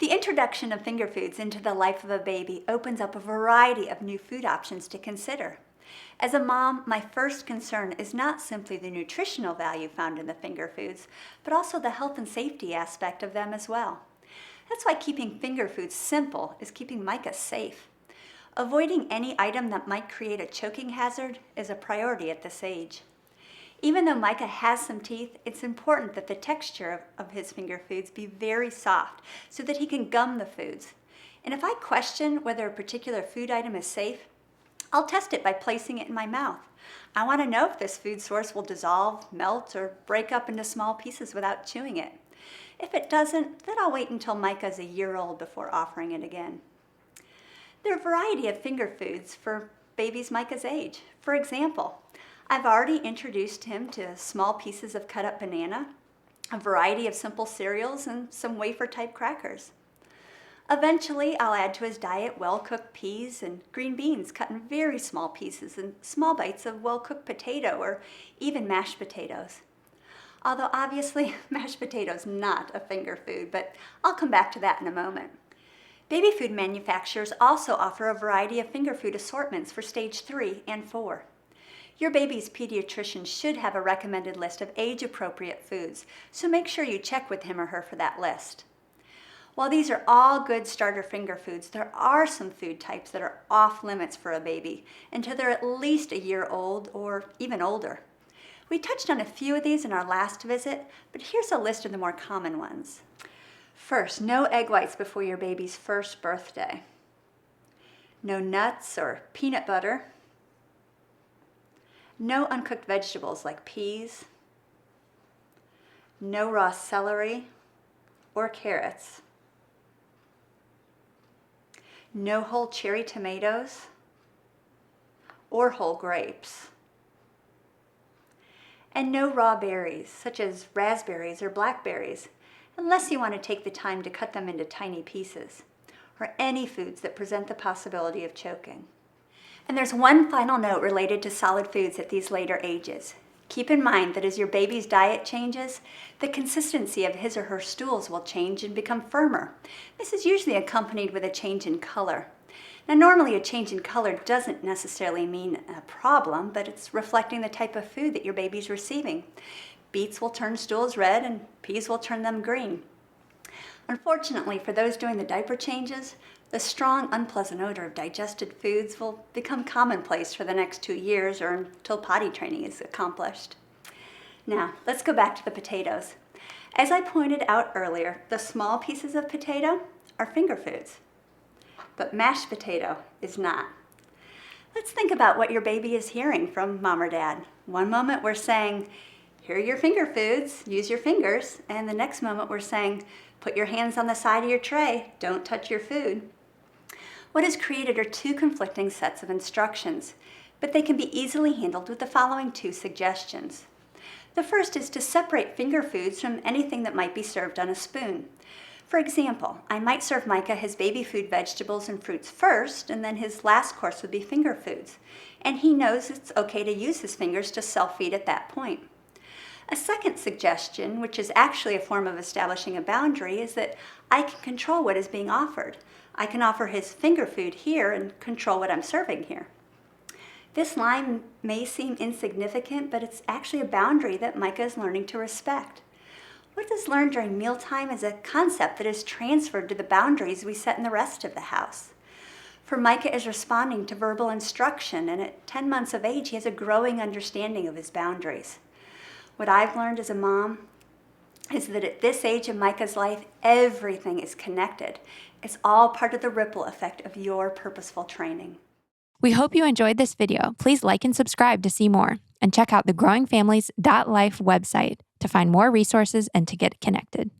The introduction of finger foods into the life of a baby opens up a variety of new food options to consider. As a mom, my first concern is not simply the nutritional value found in the finger foods, but also the health and safety aspect of them as well. That's why keeping finger foods simple is keeping Micah safe. Avoiding any item that might create a choking hazard is a priority at this age. Even though Micah has some teeth, it's important that the texture of his finger foods be very soft so that he can gum the foods. And if I question whether a particular food item is safe, I'll test it by placing it in my mouth. I want to know if this food source will dissolve, melt, or break up into small pieces without chewing it. If it doesn't, then I'll wait until Micah's a year old before offering it again. There are a variety of finger foods for babies Micah's age. For example, I've already introduced him to small pieces of cut up banana, a variety of simple cereals, and some wafer-type crackers. Eventually, I'll add to his diet well-cooked peas and green beans cut in very small pieces and small bites of well-cooked potato or even mashed potatoes. Although obviously, mashed potatoes not a finger food, but I'll come back to that in a moment. Baby food manufacturers also offer a variety of finger food assortments for stage 3 and 4. Your baby's pediatrician should have a recommended list of age-appropriate foods, so make sure you check with him or her for that list. While these are all good starter finger foods, there are some food types that are off limits for a baby until they're at least a year old or even older. We touched on a few of these in our last visit, but here's a list of the more common ones. First, no egg whites before your baby's first birthday. No nuts or peanut butter. No uncooked vegetables like peas. No raw celery or carrots. No whole cherry tomatoes or whole grapes. And no raw berries, such as raspberries or blackberries, unless you want to take the time to cut them into tiny pieces, or any foods that present the possibility of choking. And there's one final note related to solid foods at these later ages. Keep in mind that as your baby's diet changes, the consistency of his or her stools will change and become firmer. This is usually accompanied with a change in color. Now, normally a change in color doesn't necessarily mean a problem, but it's reflecting the type of food that your baby's receiving. Beets will turn stools red and peas will turn them green. Unfortunately, for those doing the diaper changes, the strong, unpleasant odor of digested foods will become commonplace for the next 2 years or until potty training is accomplished. Now, let's go back to the potatoes. As I pointed out earlier, the small pieces of potato are finger foods, but mashed potato is not. Let's think about what your baby is hearing from mom or dad. One moment we're saying, here are your finger foods, use your fingers, and the next moment we're saying, put your hands on the side of your tray, don't touch your food. What is created are two conflicting sets of instructions, but they can be easily handled with the following 2 suggestions. The first is to separate finger foods from anything that might be served on a spoon. For example, I might serve Micah his baby food vegetables and fruits first, and then his last course would be finger foods. And he knows it's okay to use his fingers to self-feed at that point. A second suggestion, which is actually a form of establishing a boundary, is that I can control what is being offered. I can offer his finger food here and control what I'm serving here. This line may seem insignificant, but it's actually a boundary that Micah is learning to respect. What is learned during mealtime is a concept that is transferred to the boundaries we set in the rest of the house. For Micah is responding to verbal instruction, and at 10 months of age, he has a growing understanding of his boundaries. What I've learned as a mom is that at this age of Micah's life, everything is connected. It's all part of the ripple effect of your purposeful training. We hope you enjoyed this video. Please like and subscribe to see more, and check out the growingfamilies.life website to find more resources and to get connected.